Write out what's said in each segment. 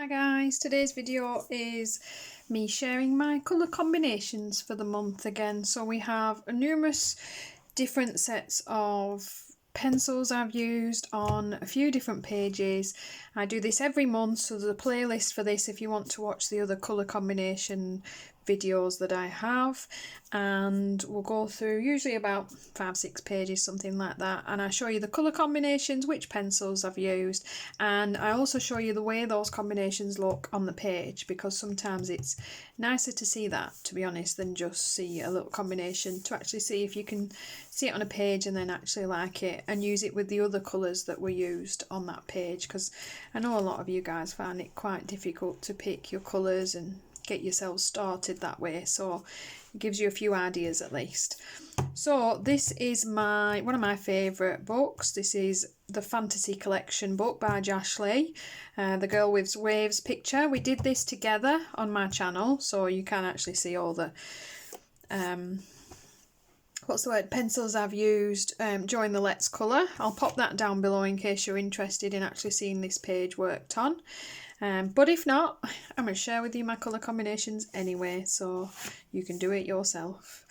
Hi guys, today's video is me sharing my colour combinations for the month again. So we have numerous different sets of pencils I've used on a few different pages. I do this every month, so there's a playlist for this if you want to watch the other colour combination videos that I have, and we'll go through usually about 5-6 pages, something like that, and I show you the colour combinations, which pencils I've used, and I also show you the way those combinations look on the page, because sometimes it's nicer to see that, to be honest, than just see a little combination, to actually see if you can see it on a page and then actually like it and use it with the other colours that were used on that page, because I know a lot of you guys find it quite difficult to pick your colours and get yourself started that way, so it gives you a few ideas at least. So this is one of my favourite books. This is the Fantasy Collection book by Jash, the Girl with Waves picture. We did this together on my channel, so you can actually see all the pencils I've used during the Let's Colour. I'll pop that down below in case you're interested in actually seeing this page worked on. But if not, I'm going to share with you my colour combinations anyway, so you can do it yourself.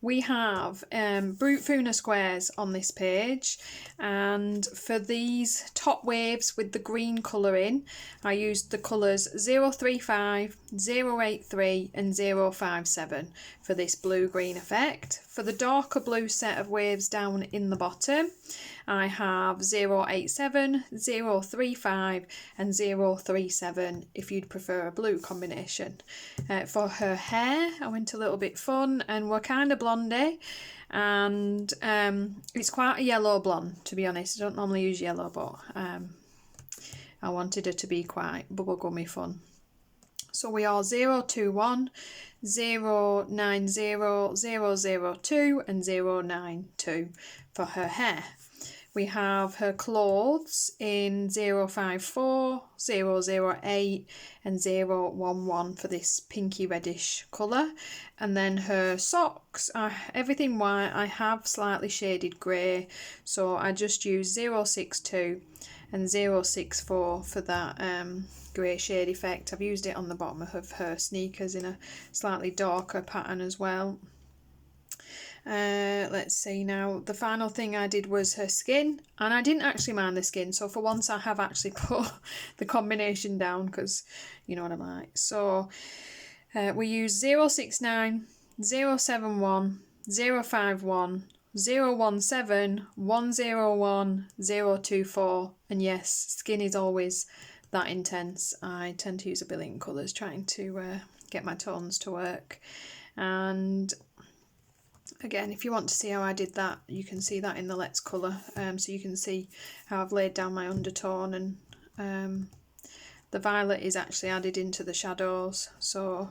We have Brutfuner squares on this page, and for these top waves with the green colour in, I used the colours 035, 083 and 057 for this blue-green effect. For the darker blue set of waves down in the bottom, I have 087, 035 and 037 if you'd prefer a blue combination. For her hair, I went a little bit fun, and we're kind of blondie, and it's quite a yellow blonde, to be honest. I don't normally use yellow, but I wanted her to be quite bubblegummy fun. So we are 021, 090, 002 and 092 for her hair. We have her clothes in 054, 008 and 011 for this pinky reddish colour. And then her socks are everything white. I have slightly shaded grey, so I just use 062 and 064 for that grey shade effect. I've used it on the bottom of her sneakers in a slightly darker pattern as well. Let's see now, the final thing I did was her skin, and I didn't actually mind the skin, so for once I have actually put the combination down, because you know what I'm like. So we use 069, 071, 051, 017, 101, 024, and yes, skin is always that intense. I tend to use a billion colours trying to get my tones to work. And again, if you want to see how I did that, you can see that in the Let's Colour, so you can see how I've laid down my undertone, and the violet is actually added into the shadows, so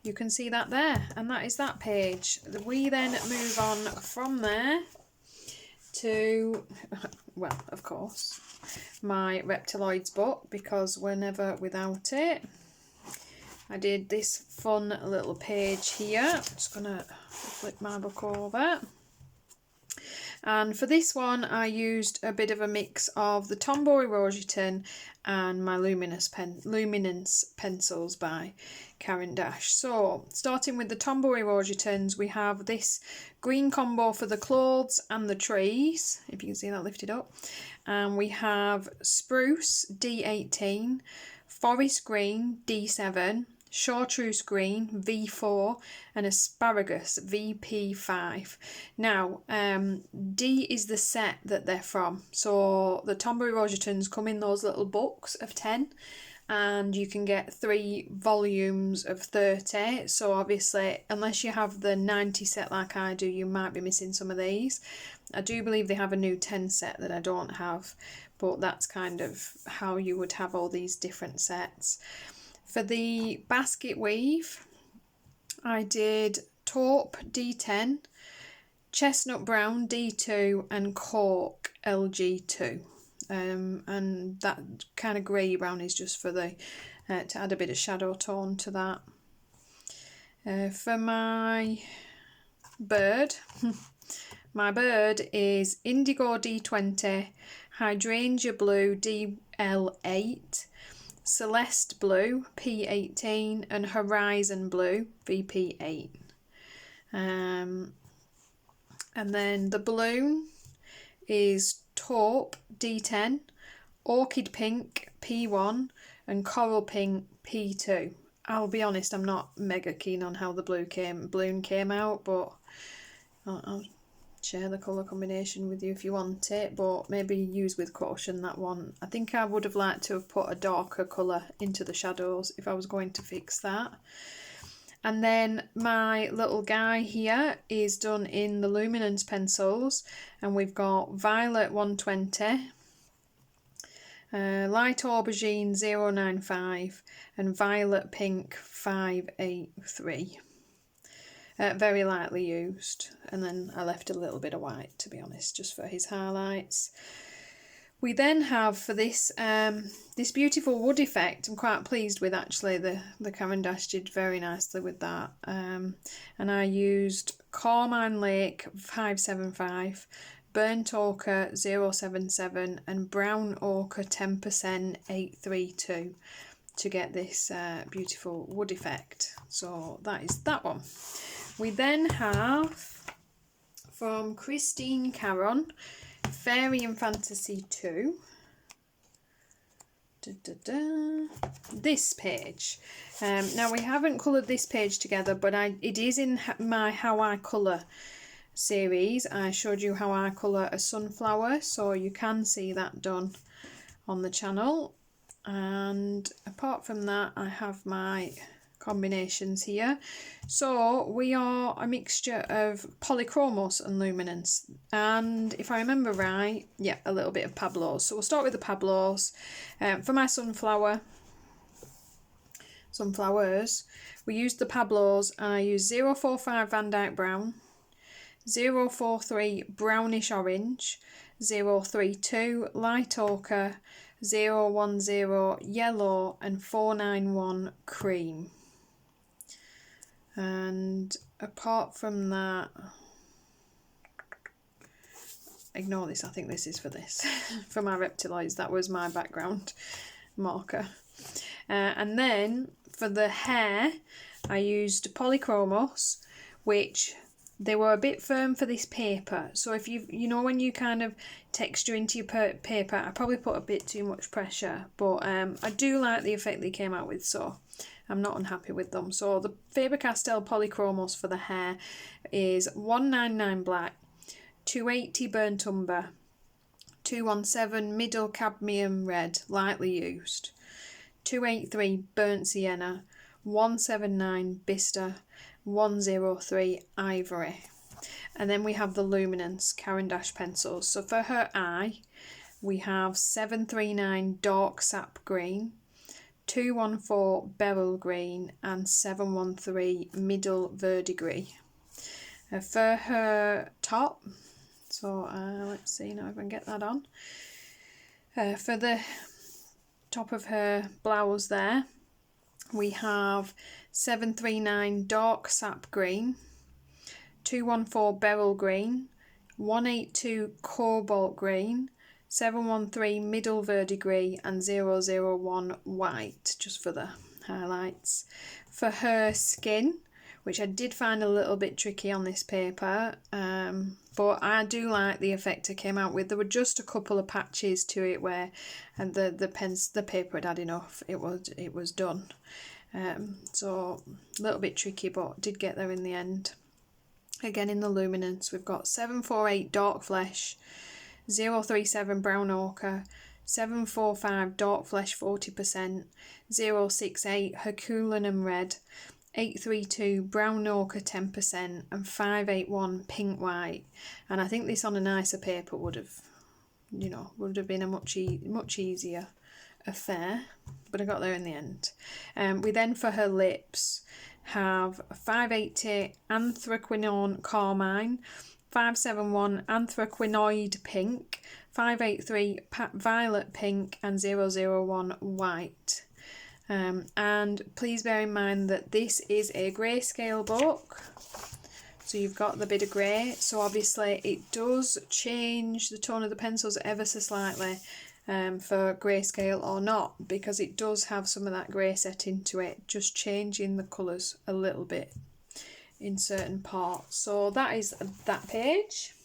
you can see that there, and that is that page. We then move on from there to, well, of course, my Reptiloids book, because we're never without it. I did this fun little page here. I'm just going to flip my book over. And for this one, I used a bit of a mix of the Tombow Irojiten and my luminance pencils by Caran D'ache. So, starting with the Tombow Irojitens, we have this green combo for the clothes and the trees, if you can see that lifted up. And we have Spruce D18, Forest Green D7, Chartreuse Green V4 and Asparagus VP5. Now D is the set that they're from, so the Tombow Irojitens come in those little books of 10, and you can get 3 volumes of 30, so obviously unless you have the 90 set like I do, you might be missing some of these. I do believe they have a new 10 set that I don't have, but that's kind of how you would have all these different sets. For the basket weave, I did taupe D10, chestnut brown D2 and cork LG2. And that kind of grey brown is just for the to add a bit of shadow tone to that. For my bird, my bird is indigo D20, hydrangea blue DL8, Celeste Blue, P18, and Horizon Blue, VP8. And then the balloon is Taupe, D10, Orchid Pink, P1, and Coral Pink, P2. I'll be honest, I'm not mega keen on how the balloon came out, but I'll share the colour combination with you if you want it, but maybe use with caution that one. I think I would have liked to have put a darker colour into the shadows if I was going to fix that. And then my little guy here is done in the luminance pencils, and we've got Violet 120, Light Aubergine 095, and Violet Pink 583. Very lightly used, and then I left a little bit of white, to be honest, just for his highlights. We then have for this this beautiful wood effect. I'm quite pleased with, actually. The Caran D'ache did very nicely with that. And I used Carmine Lake 575, Burnt Ochre 077, and Brown Ochre 10% 832 to get this beautiful wood effect. So that is that one. We then have from Christine Karron, Fairy and Fantasy 2. This page. Now we haven't coloured this page together, but it is in my How I Colour series. I showed you how I colour a sunflower, so you can see that done on the channel. And apart from that, I have my combinations here. So we are a mixture of polychromos and luminance, and if I remember right, yeah, a little bit of pablos. So we'll start with the pablos. For my sunflowers, we used the pablos, and I used 045 Van Dyke Brown, 043 Brownish Orange, 032 Light Ochre, 010 Yellow, and 491 Cream. And apart from that, ignore this, I think this is for this. For my Reptiloids, that was my background marker. And then for the hair, I used polychromos, which they were a bit firm for this paper. So if you know when you kind of texture into your paper, I probably put a bit too much pressure, but I do like the effect they came out with, so I'm not unhappy with them. So the Faber-Castell Polychromos for the hair is 199 Black, 280 Burnt Umber, 217 Middle Cadmium Red, lightly used, 283 Burnt Sienna, 179 Bista, 103 Ivory. And then we have the Luminance Caran D'ache pencils. So for her eye, we have 739 Dark Sap Green, 214 Beryl Green, and 713 Middle Verdigris. For her top, so let's see now if I can get that on. For the top of her blouse there, we have 739 Dark Sap Green, 214 Beryl Green, 182 Cobalt Green, 713 Middle Verdigris, and 001 White, just for the highlights. For her skin, which I did find a little bit tricky on this paper, but I do like the effect it came out with. There were just a couple of patches to it where the paper had had enough. It was done. So a little bit tricky, but did get there in the end. Again, in the luminance, we've got 748 Dark Flesh, 037 Brown Ochre, 745 Dark Flesh 40%, 068 Herculanum Red, 832 Brown Ochre 10%, and 581 Pink White. And I think this on a nicer paper would have been a much easier affair, but I got there in the end. We then, for her lips, have 580 Anthraquinone Carmine, 571 Anthraquinoid Pink, 583 Violet Pink, and 001 White. And please bear in mind that this is a grayscale book, so you've got the bit of grey, so obviously it does change the tone of the pencils ever so slightly. for grayscale or not, because it does have some of that grey set into it, just changing the colours a little bit in certain parts. So that is that page.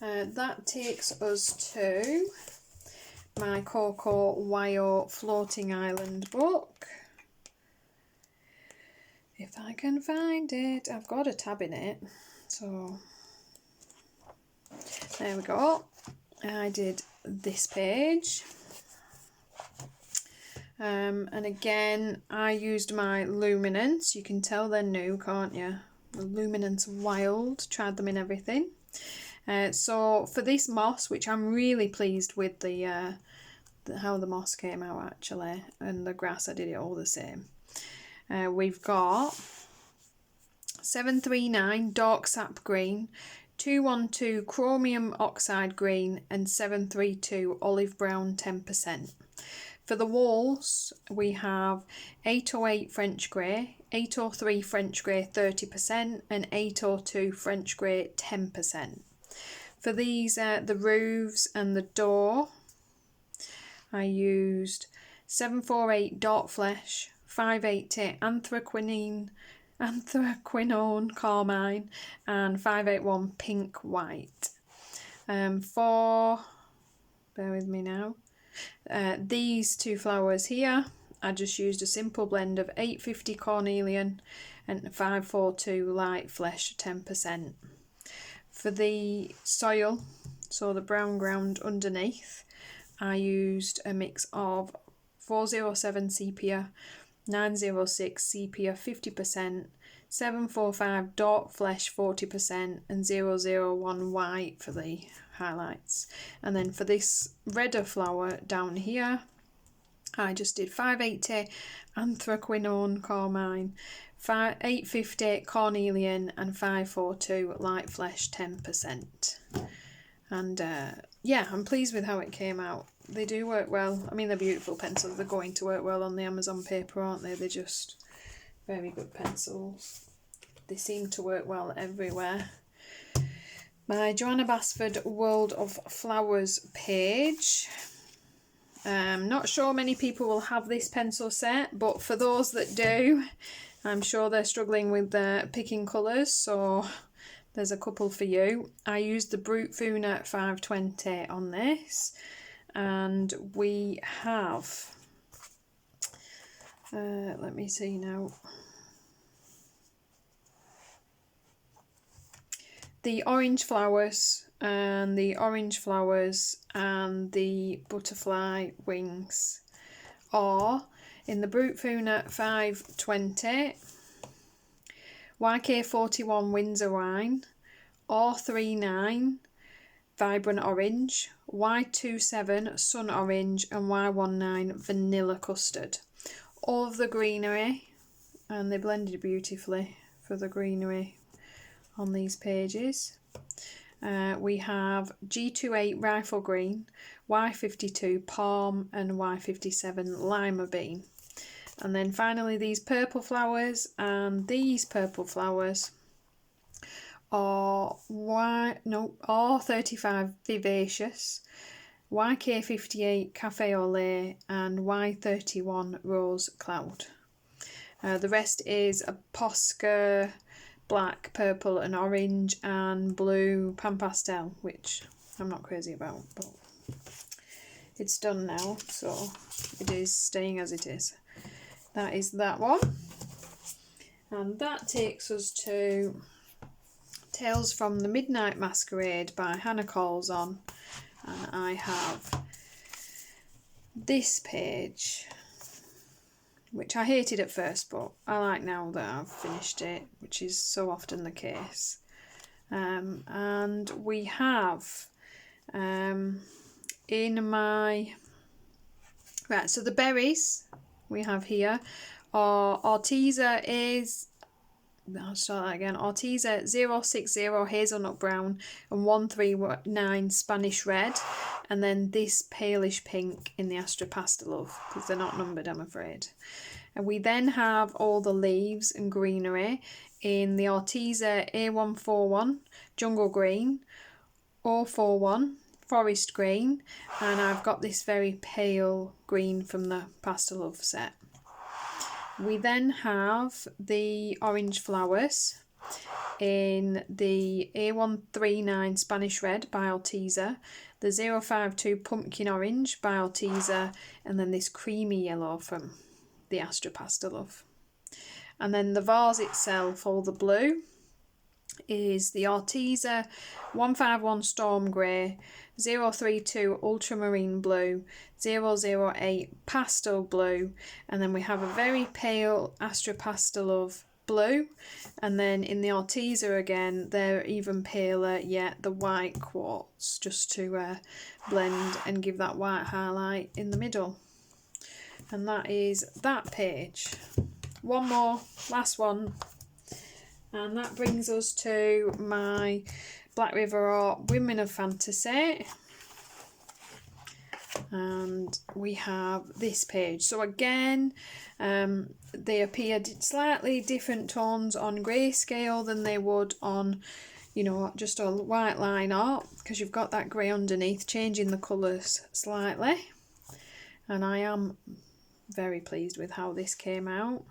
That takes us to my Coco Wyo Floating Island book. If I can find it, I've got a tab in it, so there we go. I did this page, and again I used my luminance. You can tell they're new, can't you? The Luminance Wild, tried them in everything. So for this moss, which I'm really pleased with how the moss came out actually, and the grass, I did it all the same. We've got 739 Dark Sap Green, 212 Chromium Oxide Green, and 732 Olive Brown 10%. For the walls, we have 808 French Grey, 803 French Grey 30%, and 802 French Grey 10%. For these, the roofs and the door, I used 748 Dark Flesh, 580 Anthraquinone Carmine, and 581 Pink White. For, bear with me now, these two flowers here, I just used a simple blend of 850 Cornelian and 542 Light Flesh 10%. For the soil, so the brown ground underneath, I used a mix of 407 sepia, 906 sepia 50%, 745 dark flesh 40%, and 001 white for the highlights. And then for this redder flower down here, I just did 580 Anthraquinone Carmine, 850 Cornelian, and 542 Light Flesh 10%. And yeah, I'm pleased with how it came out. They do work well. I mean, they're beautiful pencils. They're going to work well on the Amazon paper, aren't they? They're just very good pencils. They seem to work well everywhere. My Johanna Basford World of Flowers page. Not sure many people will have this pencil set, but for those that do, I'm sure they're struggling with picking colours, so there's a couple for you. I used the Brutfuner 520 on this, and we have, let me see now, the orange flowers and the butterfly wings are in the Brutfuner 520, YK41 Windsor Wine, R39 Vibrant Orange, Y27 Sun Orange, and Y19 Vanilla Custard. All of the greenery, and they blended beautifully for the greenery on these pages. We have G28 Rifle Green, Y52 Palm, and Y57 Lima Bean. And then finally these purple flowers, and these purple flowers are R35 Vivacious, YK58 Cafe au Lait, and Y31 Rose Cloud. The rest is a Posca black, purple and orange, and blue pan pastel, which I'm not crazy about, but it's done now, so it is staying as it is. That is that one. And that takes us to Tales from the Midnight Masquerade by Hanna Karlzon. And I have this page, which I hated at first, but I like now that I've finished it, which is so often the case. And we have in my... Right, so the berries we have here are Arteza is... I'll start that again. Arteza 060 Hazelnut Brown and 139 Spanish Red. And then this palish pink in the Astra Pastelowe, because they're not numbered, I'm afraid. And we then have all the leaves and greenery in the Arteza A141 Jungle Green, 041 forest green, and I've got this very pale green from the Pastelowe set. We then have the orange flowers in the A139 Spanish Red by Arteza, the 052 Pumpkin Orange by Arteza, and then this creamy yellow from the Astra Pastelowe. And then the vase itself, all the blue, is the Arteza 151 Storm Grey, 032 Ultramarine Blue, 008 Pastel Blue, and then we have a very pale Astra Pastelowe blue, and then in the Arteza again, they're even paler, yet the white quartz, just to blend and give that white highlight in the middle. And that is that page. One more, last one, and that brings us to my Blackriver Art Women of Fantasy. And we have this page. So again, they appear slightly different tones on grayscale than they would on, you know, just a white line art, because you've got that grey underneath, changing the colours slightly. And I am very pleased with how this came out.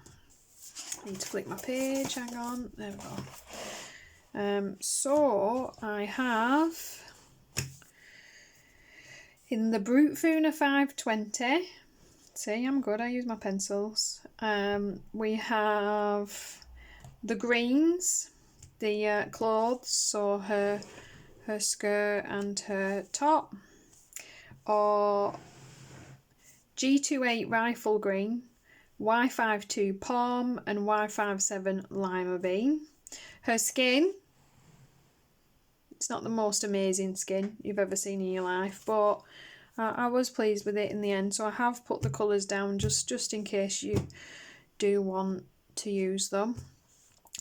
I need to flick my page, hang on, there we go. So I have, in the Brutfuner 520, see, I'm good, I use my pencils. We have the greens, the clothes, so her skirt and her top, or G28 Rifle Green, Y52 Palm, and Y57 Lima Bean. Her skin, it's not the most amazing skin you've ever seen in your life, but I was pleased with it in the end, so I have put the colours down just in case you do want to use them.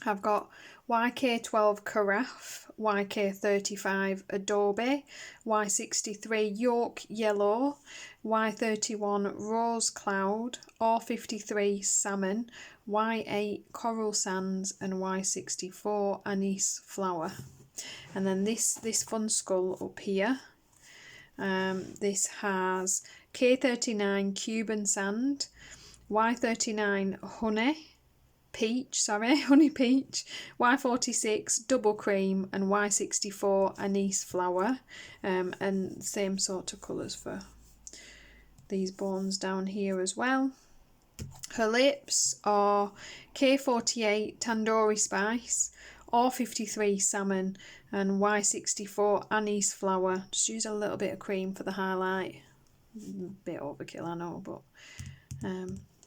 I've got YK12 Carafe, YK35 Adobe, Y63 York Yellow, Y31 Rose Cloud, R53 Salmon, Y8 Coral Sands, and Y64 Anise Flower. And then this fun skull up here, this has K39 Cuban Sand, Y39 Honey Peach, Y46 Double Cream, and Y64 Anise Flower, and same sort of colours for these bones down here as well. Her lips are K48 Tandoori Spice, R53 Salmon, and Y64 Anise Flower. Just use a little bit of cream for the highlight. A bit overkill, I know, but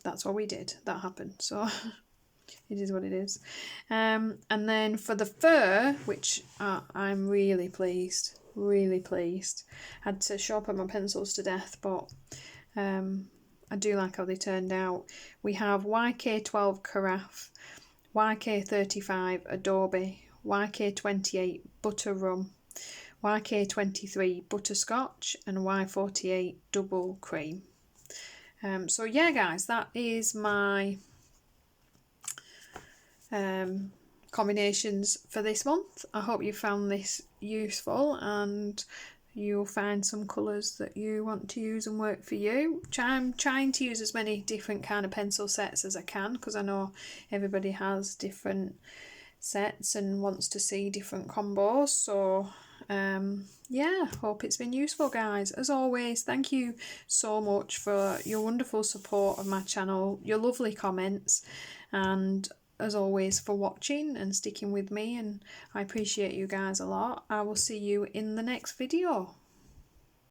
that's what we did. That happened, so it is what it is. And then for the fur, which I'm really pleased. Had to sharpen my pencils to death, but I do like how they turned out. We have YK12 Carafe, YK35 Adobe, YK28 Butter Rum, YK23 Butterscotch, and Y48 Double Cream. So yeah guys, that is my combinations for this month. I hope you found this useful and you'll find some colours that you want to use and work for you. I'm trying to use as many different kind of pencil sets as I can, because I know everybody has different sets and wants to see different combos. So yeah, hope it's been useful guys. As always, thank you so much for your wonderful support of my channel, your lovely comments, and as always for watching and sticking with me, and I appreciate you guys a lot. I will see you in the next video.